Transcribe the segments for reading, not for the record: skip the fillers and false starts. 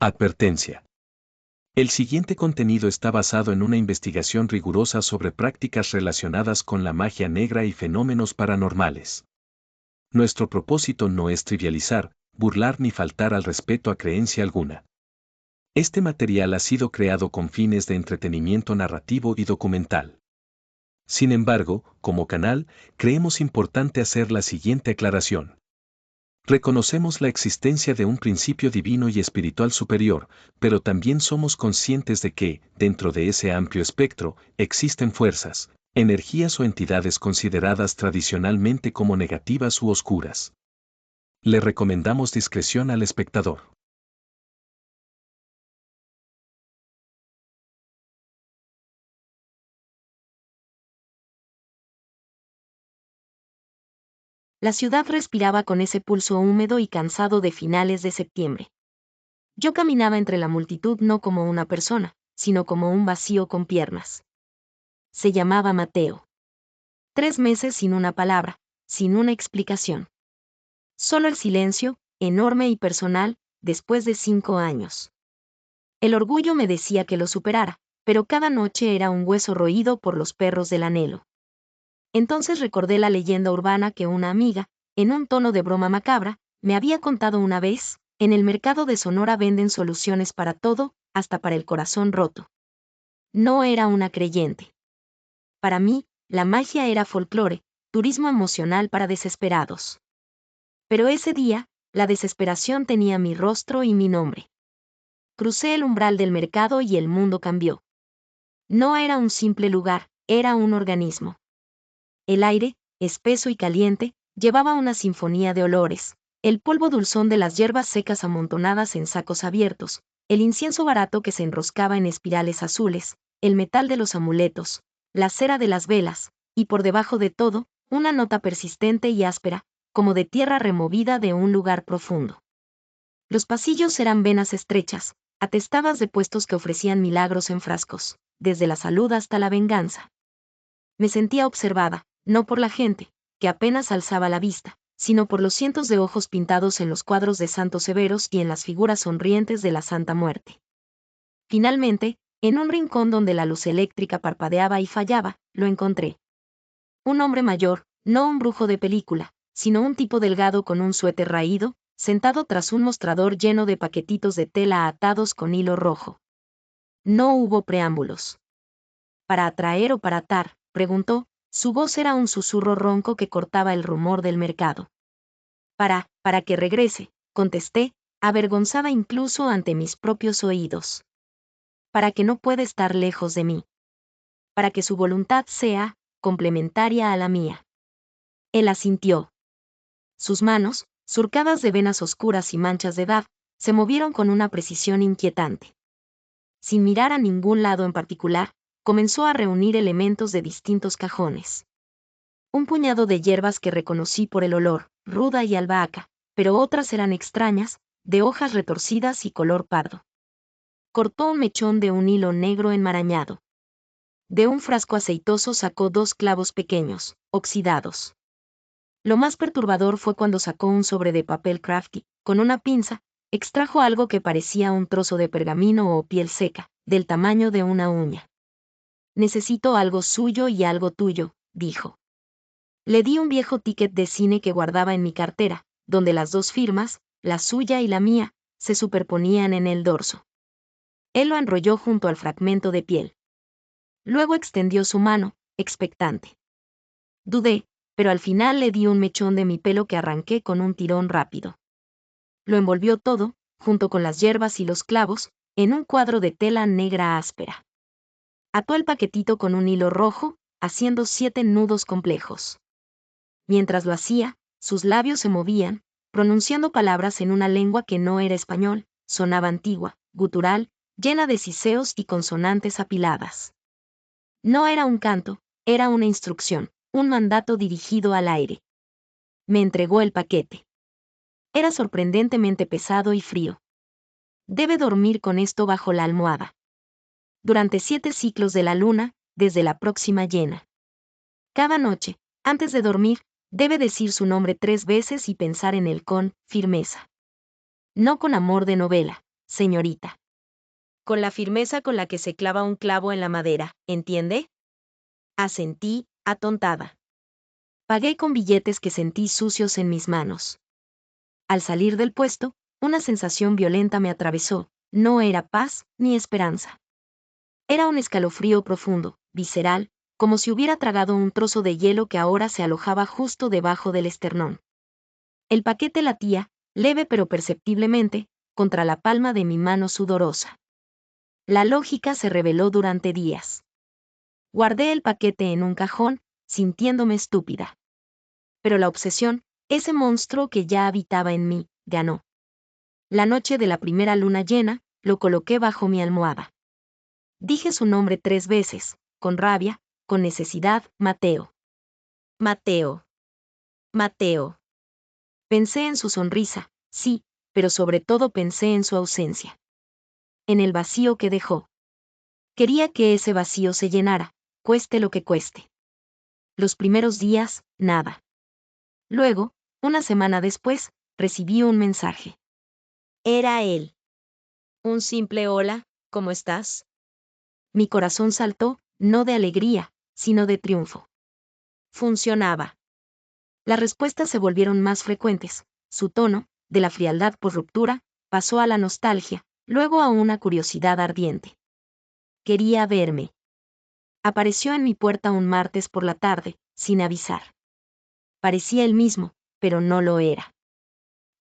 Advertencia. El siguiente contenido está basado en una investigación rigurosa sobre prácticas relacionadas con la magia negra y fenómenos paranormales. Nuestro propósito no es trivializar, burlar ni faltar al respeto a creencia alguna. Este material ha sido creado con fines de entretenimiento narrativo y documental. Sin embargo, como canal, creemos importante hacer la siguiente aclaración. Reconocemos la existencia de un principio divino y espiritual superior, pero también somos conscientes de que, dentro de ese amplio espectro, existen fuerzas, energías o entidades consideradas tradicionalmente como negativas u oscuras. Le recomendamos discreción al espectador. La ciudad respiraba con ese pulso húmedo y cansado de finales de septiembre. Yo caminaba entre la multitud no como una persona, sino como un vacío con piernas. Se llamaba Mateo. 3 meses sin una palabra, sin una explicación. Solo el silencio, enorme y personal, después de 5 años. El orgullo me decía que lo superara, pero cada noche era un hueso roído por los perros del anhelo. Entonces recordé la leyenda urbana que una amiga, en un tono de broma macabra, me había contado una vez: en el mercado de Sonora venden soluciones para todo, hasta para el corazón roto. No era una creyente. Para mí, la magia era folclore, turismo emocional para desesperados. Pero ese día, la desesperación tenía mi rostro y mi nombre. Crucé el umbral del mercado y el mundo cambió. No era un simple lugar, era un organismo. El aire, espeso y caliente, llevaba una sinfonía de olores: el polvo dulzón de las hierbas secas amontonadas en sacos abiertos, el incienso barato que se enroscaba en espirales azules, el metal de los amuletos, la cera de las velas, y por debajo de todo, una nota persistente y áspera, como de tierra removida de un lugar profundo. Los pasillos eran venas estrechas, atestadas de puestos que ofrecían milagros en frascos, desde la salud hasta la venganza. Me sentía observada, no por la gente, que apenas alzaba la vista, sino por los cientos de ojos pintados en los cuadros de santos severos y en las figuras sonrientes de la Santa Muerte. Finalmente, en un rincón donde la luz eléctrica parpadeaba y fallaba, lo encontré. Un hombre mayor, no un brujo de película, sino un tipo delgado con un suéter raído, sentado tras un mostrador lleno de paquetitos de tela atados con hilo rojo. No hubo preámbulos. ¿Para atraer o para atar?, preguntó. Su voz era un susurro ronco que cortaba el rumor del mercado. Para que regrese, contesté, avergonzada incluso ante mis propios oídos. Para que no pueda estar lejos de mí. Para que su voluntad sea complementaria a la mía. Él asintió. Sus manos, surcadas de venas oscuras y manchas de edad, se movieron con una precisión inquietante. Sin mirar a ningún lado en particular, comenzó a reunir elementos de distintos cajones. Un puñado de hierbas que reconocí por el olor, ruda y albahaca, pero otras eran extrañas, de hojas retorcidas y color pardo. Cortó un mechón de un hilo negro enmarañado. De un frasco aceitoso sacó 2 clavos pequeños, oxidados. Lo más perturbador fue cuando sacó un sobre de papel crafty. Con una pinza, extrajo algo que parecía un trozo de pergamino o piel seca, del tamaño de una uña. Necesito algo suyo y algo tuyo, dijo. Le di un viejo ticket de cine que guardaba en mi cartera, donde las 2 firmas, la suya y la mía, se superponían en el dorso. Él lo enrolló junto al fragmento de piel. Luego extendió su mano, expectante. Dudé, pero al final le di un mechón de mi pelo que arranqué con un tirón rápido. Lo envolvió todo, junto con las hierbas y los clavos, en un cuadro de tela negra áspera. Ató el paquetito con un hilo rojo, haciendo 7 nudos complejos. Mientras lo hacía, sus labios se movían, pronunciando palabras en una lengua que no era español, sonaba antigua, gutural, llena de siseos y consonantes apiladas. No era un canto, era una instrucción, un mandato dirigido al aire. Me entregó el paquete. Era sorprendentemente pesado y frío. Debe dormir con esto bajo la almohada. Durante 7 ciclos de la luna, desde la próxima llena. Cada noche, antes de dormir, debe decir su nombre 3 veces y pensar en él con firmeza. No con amor de novela, señorita. Con la firmeza con la que se clava un clavo en la madera, ¿entiende? Asentí, atontada. Pagué con billetes que sentí sucios en mis manos. Al salir del puesto, una sensación violenta me atravesó, no era paz ni esperanza. Era un escalofrío profundo, visceral, como si hubiera tragado un trozo de hielo que ahora se alojaba justo debajo del esternón. El paquete latía, leve pero perceptiblemente, contra la palma de mi mano sudorosa. La lógica se reveló durante días. Guardé el paquete en un cajón, sintiéndome estúpida. Pero la obsesión, ese monstruo que ya habitaba en mí, ganó. La noche de la primera luna llena, lo coloqué bajo mi almohada. Dije su nombre 3 veces, con rabia, con necesidad, Mateo. Mateo. Mateo. Pensé en su sonrisa, sí, pero sobre todo pensé en su ausencia. En el vacío que dejó. Quería que ese vacío se llenara, cueste lo que cueste. Los primeros días, nada. Luego, una semana después, recibí un mensaje. Era él. Un simple hola, ¿cómo estás? Mi corazón saltó, no de alegría, sino de triunfo. Funcionaba. Las respuestas se volvieron más frecuentes. Su tono, de la frialdad por ruptura, pasó a la nostalgia, luego a una curiosidad ardiente. Quería verme. Apareció en mi puerta un martes por la tarde, sin avisar. Parecía el mismo, pero no lo era.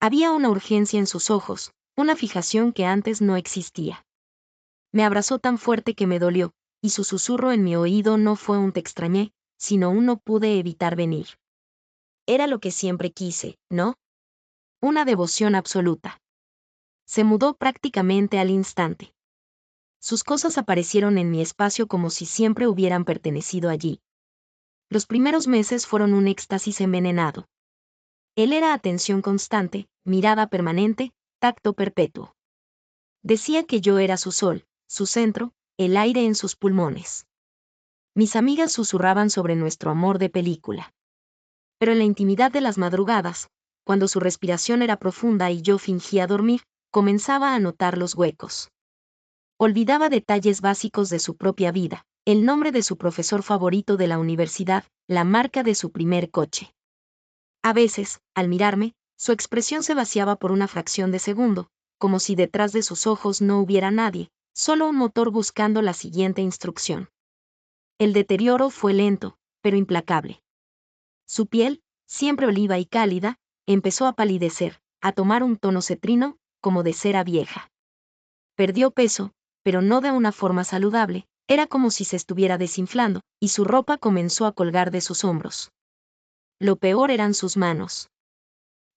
Había una urgencia en sus ojos, una fijación que antes no existía. Me abrazó tan fuerte que me dolió, y su susurro en mi oído no fue un te extrañé, sino un no pude evitar venir. Era lo que siempre quise, ¿no? Una devoción absoluta. Se mudó prácticamente al instante. Sus cosas aparecieron en mi espacio como si siempre hubieran pertenecido allí. Los primeros meses fueron un éxtasis envenenado. Él era atención constante, mirada permanente, tacto perpetuo. Decía que yo era su sol, su centro, el aire en sus pulmones. Mis amigas susurraban sobre nuestro amor de película. Pero en la intimidad de las madrugadas, cuando su respiración era profunda y yo fingía dormir, comenzaba a notar los huecos. Olvidaba detalles básicos de su propia vida, el nombre de su profesor favorito de la universidad, la marca de su primer coche. A veces, al mirarme, su expresión se vaciaba por una fracción de segundo, como si detrás de sus ojos no hubiera nadie, solo un motor buscando la siguiente instrucción. El deterioro fue lento, pero implacable. Su piel, siempre oliva y cálida, empezó a palidecer, a tomar un tono cetrino, como de cera vieja. Perdió peso, pero no de una forma saludable, era como si se estuviera desinflando, y su ropa comenzó a colgar de sus hombros. Lo peor eran sus manos.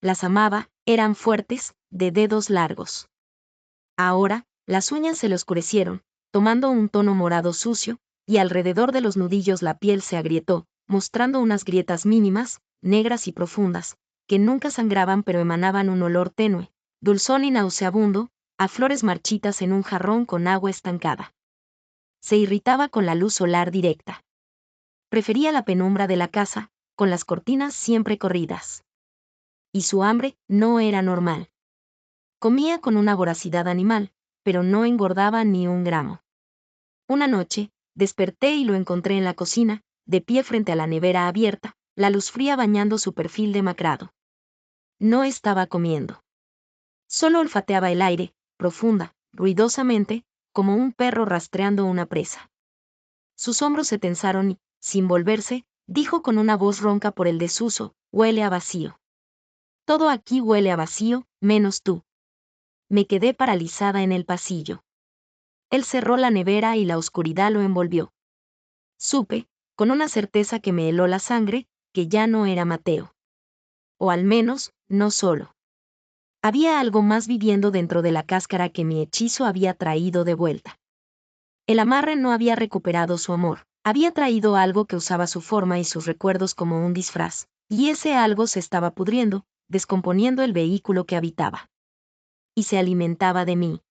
Las amaba, eran fuertes, de dedos largos. Ahora, las uñas se le oscurecieron, tomando un tono morado sucio, y alrededor de los nudillos la piel se agrietó, mostrando unas grietas mínimas, negras y profundas, que nunca sangraban pero emanaban un olor tenue, dulzón y nauseabundo, a flores marchitas en un jarrón con agua estancada. Se irritaba con la luz solar directa. Prefería la penumbra de la casa, con las cortinas siempre corridas. Y su hambre no era normal. Comía con una voracidad animal, pero no engordaba ni un gramo. Una noche, desperté y lo encontré en la cocina, de pie frente a la nevera abierta, la luz fría bañando su perfil demacrado. No estaba comiendo. Solo olfateaba el aire, profunda, ruidosamente, como un perro rastreando una presa. Sus hombros se tensaron y, sin volverse, dijo con una voz ronca por el desuso, huele a vacío. Todo aquí huele a vacío, menos tú. Me quedé paralizada en el pasillo. Él cerró la nevera y la oscuridad lo envolvió. Supe, con una certeza que me heló la sangre, que ya no era Mateo. O al menos, no solo. Había algo más viviendo dentro de la cáscara que mi hechizo había traído de vuelta. El amarre no había recuperado su amor, había traído algo que usaba su forma y sus recuerdos como un disfraz, y ese algo se estaba pudriendo, descomponiendo el vehículo que habitaba. Y se alimentaba de mí.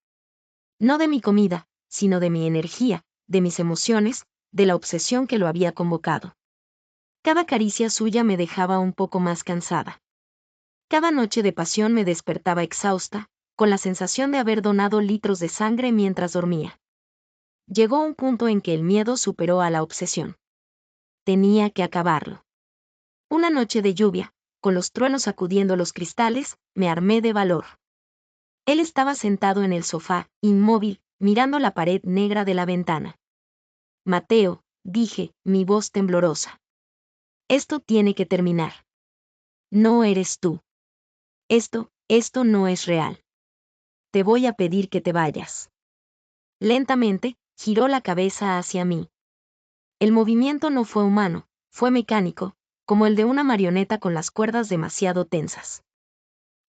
No de mi comida, sino de mi energía, de mis emociones, de la obsesión que lo había convocado. Cada caricia suya me dejaba un poco más cansada. Cada noche de pasión me despertaba exhausta, con la sensación de haber donado litros de sangre mientras dormía. Llegó un punto en que el miedo superó a la obsesión. Tenía que acabarlo. Una noche de lluvia, con los truenos sacudiendo los cristales, me armé de valor. Él estaba sentado en el sofá, inmóvil, mirando la pared negra de la ventana. Mateo, dije, mi voz temblorosa. Esto tiene que terminar. No eres tú. Esto no es real. Te voy a pedir que te vayas. Lentamente, giró la cabeza hacia mí. El movimiento no fue humano, fue mecánico, como el de una marioneta con las cuerdas demasiado tensas.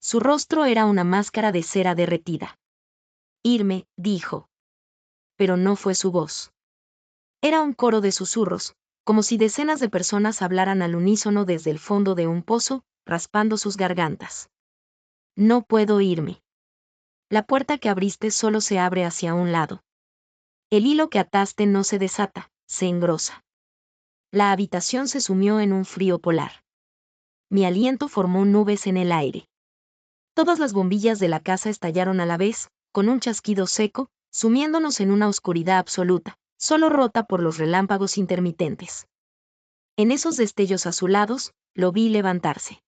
Su rostro era una máscara de cera derretida. Irme, dijo. Pero no fue su voz. Era un coro de susurros, como si decenas de personas hablaran al unísono desde el fondo de un pozo, raspando sus gargantas. No puedo irme. La puerta que abriste solo se abre hacia un lado. El hilo que ataste no se desata, se engrosa. La habitación se sumió en un frío polar. Mi aliento formó nubes en el aire. Todas las bombillas de la casa estallaron a la vez, con un chasquido seco, sumiéndonos en una oscuridad absoluta, solo rota por los relámpagos intermitentes. En esos destellos azulados, lo vi levantarse.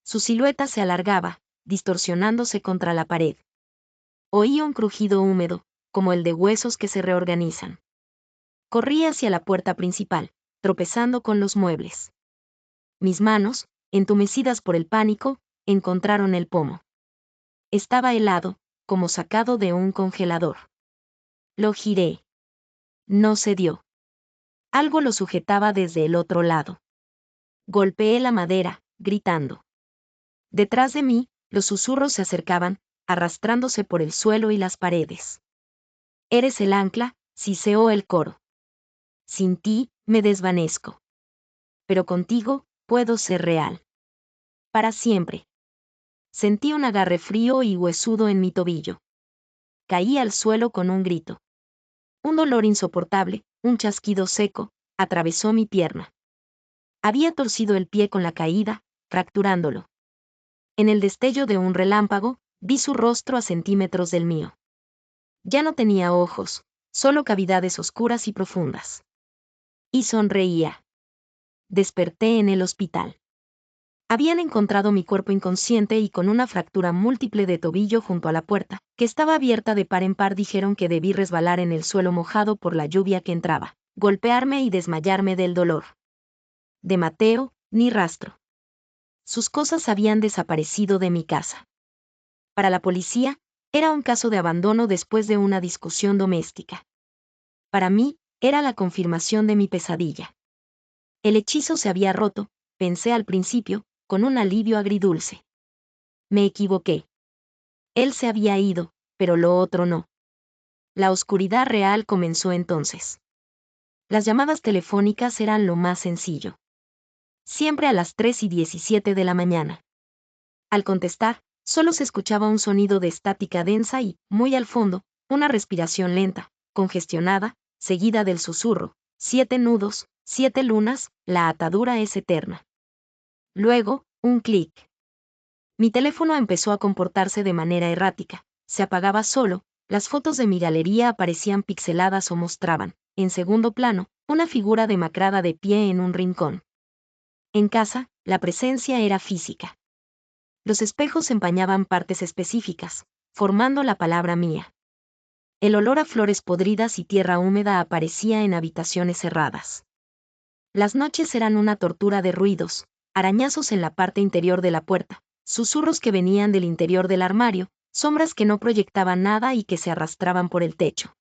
Su silueta se alargaba, distorsionándose contra la pared. Oí un crujido húmedo, como el de huesos que se reorganizan. Corrí hacia la puerta principal, tropezando con los muebles. Mis manos, entumecidas por el pánico, encontraron el pomo. Estaba helado, como sacado de un congelador. Lo giré. No cedió. Algo lo sujetaba desde el otro lado. Golpeé la madera, gritando. Detrás de mí, los susurros se acercaban, arrastrándose por el suelo y las paredes. Eres el ancla, siseó el coro. Sin ti, me desvanezco. Pero contigo, puedo ser real. Para siempre. Sentí un agarre frío y huesudo en mi tobillo. Caí al suelo con un grito. Un dolor insoportable, un chasquido seco, atravesó mi pierna. Había torcido el pie con la caída, fracturándolo. En el destello de un relámpago, vi su rostro a centímetros del mío. Ya no tenía ojos, solo cavidades oscuras y profundas. Y sonreía. Desperté en el hospital. Habían encontrado mi cuerpo inconsciente y con una fractura múltiple de tobillo junto a la puerta, que estaba abierta de par en par. Dijeron que debí resbalar en el suelo mojado por la lluvia que entraba, golpearme y desmayarme del dolor. De Mateo, ni rastro. Sus cosas habían desaparecido de mi casa. Para la policía, era un caso de abandono después de una discusión doméstica. Para mí, era la confirmación de mi pesadilla. El hechizo se había roto, pensé al principio, con un alivio agridulce. Me equivoqué. Él se había ido, pero lo otro no. La oscuridad real comenzó entonces. Las llamadas telefónicas eran lo más sencillo. Siempre a las 3:17 de la mañana. Al contestar, solo se escuchaba un sonido de estática densa y, muy al fondo, una respiración lenta, congestionada, seguida del susurro: 7 nudos, 7 lunas, la atadura es eterna. Luego, un clic. Mi teléfono empezó a comportarse de manera errática, se apagaba solo, las fotos de mi galería aparecían pixeladas o mostraban, en segundo plano, una figura demacrada de pie en un rincón. En casa, la presencia era física. Los espejos empañaban partes específicas, formando la palabra mía. El olor a flores podridas y tierra húmeda aparecía en habitaciones cerradas. Las noches eran una tortura de ruidos, arañazos en la parte interior de la puerta, susurros que venían del interior del armario, sombras que no proyectaban nada y que se arrastraban por el techo.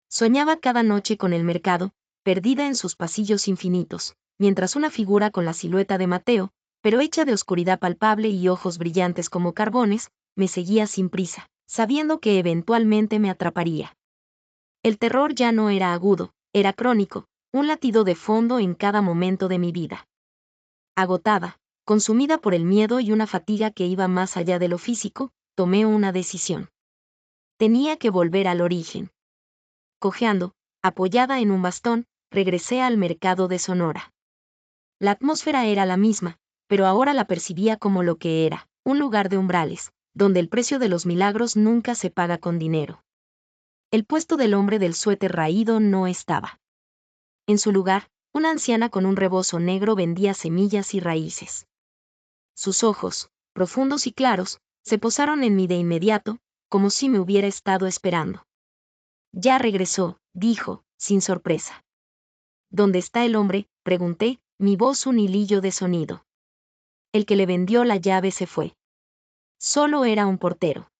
Soñaba cada noche con el mercado, perdida en sus pasillos infinitos, mientras una figura con la silueta de Mateo, pero hecha de oscuridad palpable y ojos brillantes como carbones, me seguía sin prisa, sabiendo que eventualmente me atraparía. El terror ya no era agudo, era crónico, un latido de fondo en cada momento de mi vida. Agotada, consumida por el miedo y una fatiga que iba más allá de lo físico, tomé una decisión. Tenía que volver al origen. Cojeando, apoyada en un bastón, regresé al mercado de Sonora. La atmósfera era la misma, pero ahora la percibía como lo que era, un lugar de umbrales, donde el precio de los milagros nunca se paga con dinero. El puesto del hombre del suéter raído no estaba. En su lugar, una anciana con un rebozo negro vendía semillas y raíces. Sus ojos, profundos y claros, se posaron en mí de inmediato, como si me hubiera estado esperando. Ya regresó, dijo, sin sorpresa. ¿Dónde está el hombre?, pregunté, mi voz un hilillo de sonido. El que le vendió la llave se fue. Solo era un portero.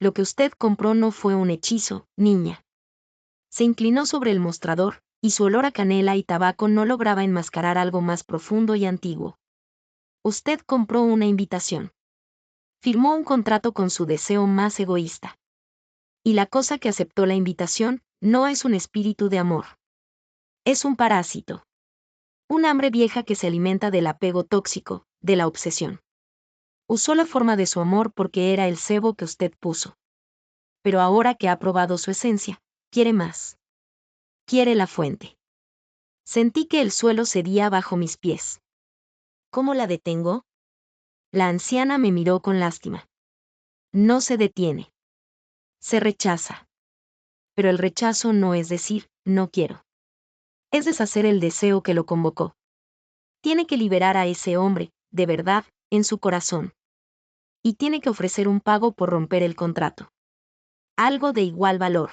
Lo que usted compró no fue un hechizo, niña. Se inclinó sobre el mostrador, y su olor a canela y tabaco no lograba enmascarar algo más profundo y antiguo. Usted compró una invitación. Firmó un contrato con su deseo más egoísta. Y la cosa que aceptó la invitación no es un espíritu de amor. Es un parásito. Un hambre vieja que se alimenta del apego tóxico, de la obsesión. Usó la forma de su amor porque era el cebo que usted puso. Pero ahora que ha probado su esencia, quiere más. Quiere la fuente. Sentí que el suelo cedía bajo mis pies. ¿Cómo la detengo? La anciana me miró con lástima. No se detiene. Se rechaza. Pero el rechazo no es decir, no quiero. Es deshacer el deseo que lo convocó. Tiene que liberar a ese hombre, de verdad, en su corazón. Y tiene que ofrecer un pago por romper el contrato. Algo de igual valor.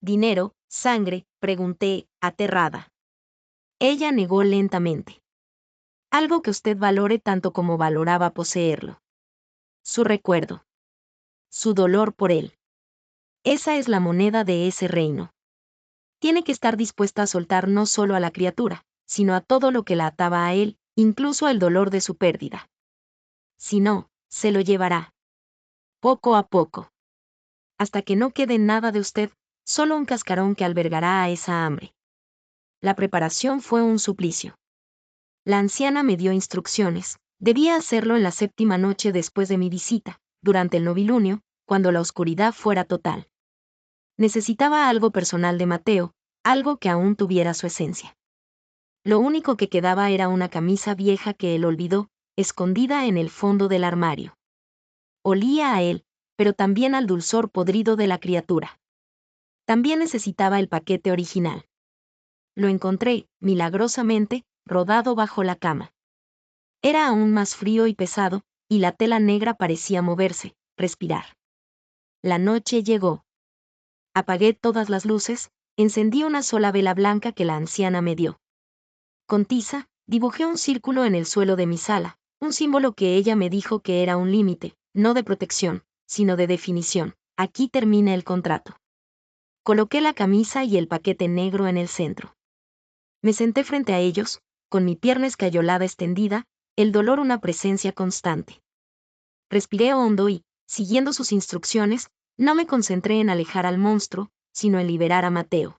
¿Dinero, sangre?, pregunté, aterrada. Ella negó lentamente. Algo que usted valore tanto como valoraba poseerlo. Su recuerdo. Su dolor por él. Esa es la moneda de ese reino. Tiene que estar dispuesta a soltar no solo a la criatura, sino a todo lo que la ataba a él, incluso el dolor de su pérdida. Si no, se lo llevará. Poco a poco. Hasta que no quede nada de usted, solo un cascarón que albergará a esa hambre. La preparación fue un suplicio. La anciana me dio instrucciones. Debía hacerlo en la 7ª noche después de mi visita, durante el novilunio, cuando la oscuridad fuera total. Necesitaba algo personal de Mateo, algo que aún tuviera su esencia. Lo único que quedaba era una camisa vieja que él olvidó, escondida en el fondo del armario. Olía a él, pero también al dulzor podrido de la criatura. También necesitaba el paquete original. Lo encontré, milagrosamente, rodado bajo la cama. Era aún más frío y pesado, y la tela negra parecía moverse, respirar. La noche llegó. Apagué todas las luces, encendí una sola vela blanca que la anciana me dio. Con tiza, dibujé un círculo en el suelo de mi sala, un símbolo que ella me dijo que era un límite, no de protección, sino de definición. Aquí termina el contrato. Coloqué la camisa y el paquete negro en el centro. Me senté frente a ellos, con mi pierna escayolada extendida, el dolor una presencia constante. Respiré hondo y, siguiendo sus instrucciones, no me concentré en alejar al monstruo, sino en liberar a Mateo.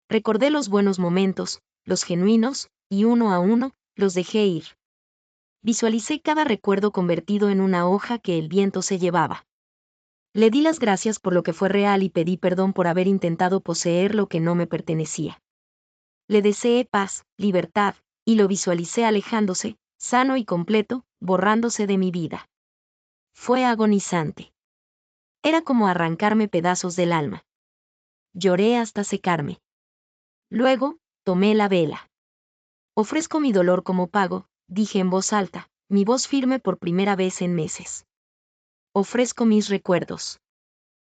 Recordé los buenos momentos, los genuinos, y uno a uno, los dejé ir. Visualicé cada recuerdo convertido en una hoja que el viento se llevaba. Le di las gracias por lo que fue real y pedí perdón por haber intentado poseer lo que no me pertenecía. Le deseé paz, libertad, y lo visualicé alejándose, sano y completo, borrándose de mi vida. Fue agonizante. Era como arrancarme pedazos del alma. Lloré hasta secarme. Luego, tomé la vela. Ofrezco mi dolor como pago, dije en voz alta, mi voz firme por primera vez en meses. Ofrezco mis recuerdos.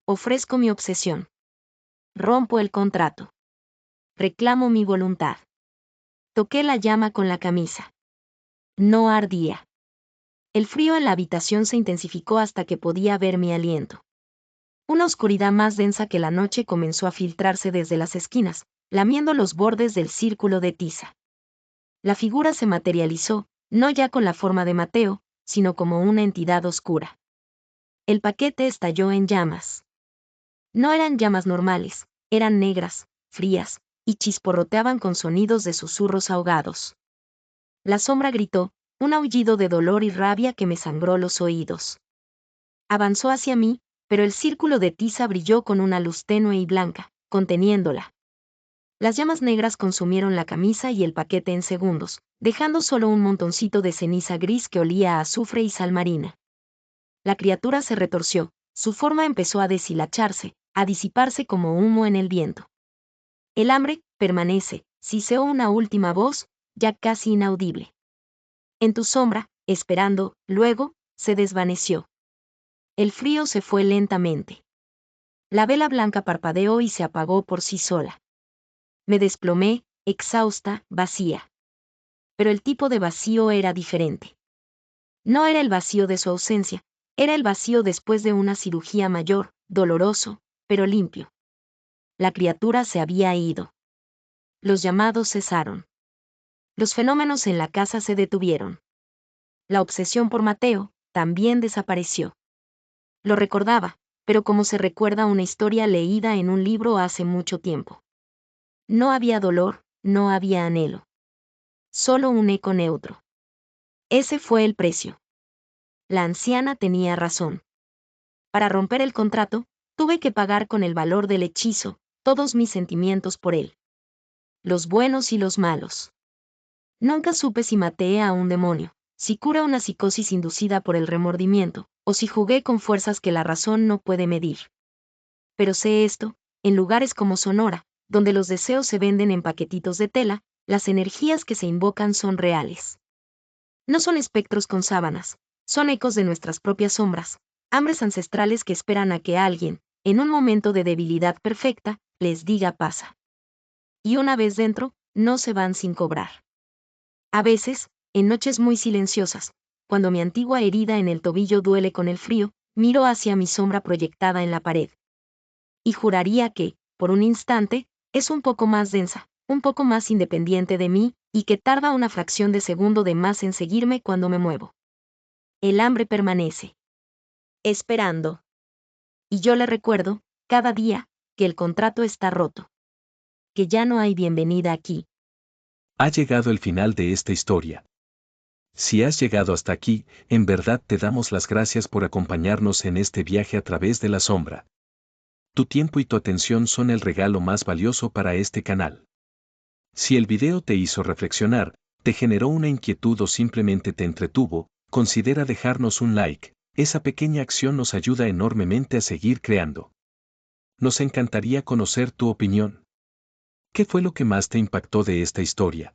Ofrezco mi obsesión. Rompo el contrato. Reclamo mi voluntad. Toqué la llama con la camisa. No ardía. El frío en la habitación se intensificó hasta que podía ver mi aliento. Una oscuridad más densa que la noche comenzó a filtrarse desde las esquinas, lamiendo los bordes del círculo de tiza. La figura se materializó, no ya con la forma de Mateo, sino como una entidad oscura. El paquete estalló en llamas. No eran llamas normales, eran negras, frías, y chisporroteaban con sonidos de susurros ahogados. La sombra gritó, un aullido de dolor y rabia que me sangró los oídos. Avanzó hacia mí, pero el círculo de tiza brilló con una luz tenue y blanca, conteniéndola. Las llamas negras consumieron la camisa y el paquete en segundos, dejando solo un montoncito de ceniza gris que olía a azufre y sal marina. La criatura se retorció, su forma empezó a deshilacharse, a disiparse como humo en el viento. El hambre permanece, siseó una última voz, ya casi inaudible. En tu sombra, esperando, luego, se desvaneció. El frío se fue lentamente. La vela blanca parpadeó y se apagó por sí sola. Me desplomé, exhausta, vacía. Pero el tipo de vacío era diferente. No era el vacío de su ausencia, era el vacío después de una cirugía mayor, doloroso, pero limpio. La criatura se había ido. Los llamados cesaron. Los fenómenos en la casa se detuvieron. La obsesión por Mateo también desapareció. Lo recordaba, pero como se recuerda una historia leída en un libro hace mucho tiempo. No había dolor, no había anhelo. Solo un eco neutro. Ese fue el precio. La anciana tenía razón. Para romper el contrato, tuve que pagar con el valor del hechizo, todos mis sentimientos por él. Los buenos y los malos. Nunca supe si maté a un demonio, si cura una psicosis inducida por el remordimiento, o si jugué con fuerzas que la razón no puede medir. Pero sé esto, en lugares como Sonora, donde los deseos se venden en paquetitos de tela, las energías que se invocan son reales. No son espectros con sábanas, son ecos de nuestras propias sombras, hambres ancestrales que esperan a que alguien, en un momento de debilidad perfecta, les diga pasa. Y una vez dentro, no se van sin cobrar. A veces, en noches muy silenciosas, cuando mi antigua herida en el tobillo duele con el frío, miro hacia mi sombra proyectada en la pared. Y juraría que, por un instante, es un poco más densa, un poco más independiente de mí, y que tarda una fracción de segundo de más en seguirme cuando me muevo. El hambre permanece. Esperando. Y yo le recuerdo, cada día, que el contrato está roto. Que ya no hay bienvenida aquí. Ha llegado el final de esta historia. Si has llegado hasta aquí, en verdad te damos las gracias por acompañarnos en este viaje a través de la sombra. Tu tiempo y tu atención son el regalo más valioso para este canal. Si el video te hizo reflexionar, te generó una inquietud o simplemente te entretuvo, considera dejarnos un like. Esa pequeña acción nos ayuda enormemente a seguir creando. Nos encantaría conocer tu opinión. ¿Qué fue lo que más te impactó de esta historia?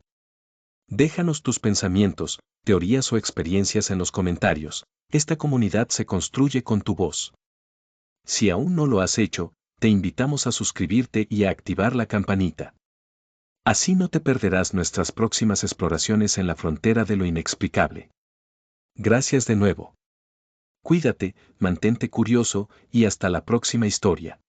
Déjanos tus pensamientos, teorías o experiencias en los comentarios. Esta comunidad se construye con tu voz. Si aún no lo has hecho, te invitamos a suscribirte y a activar la campanita. Así no te perderás nuestras próximas exploraciones en la frontera de lo inexplicable. Gracias de nuevo. Cuídate, mantente curioso y hasta la próxima historia.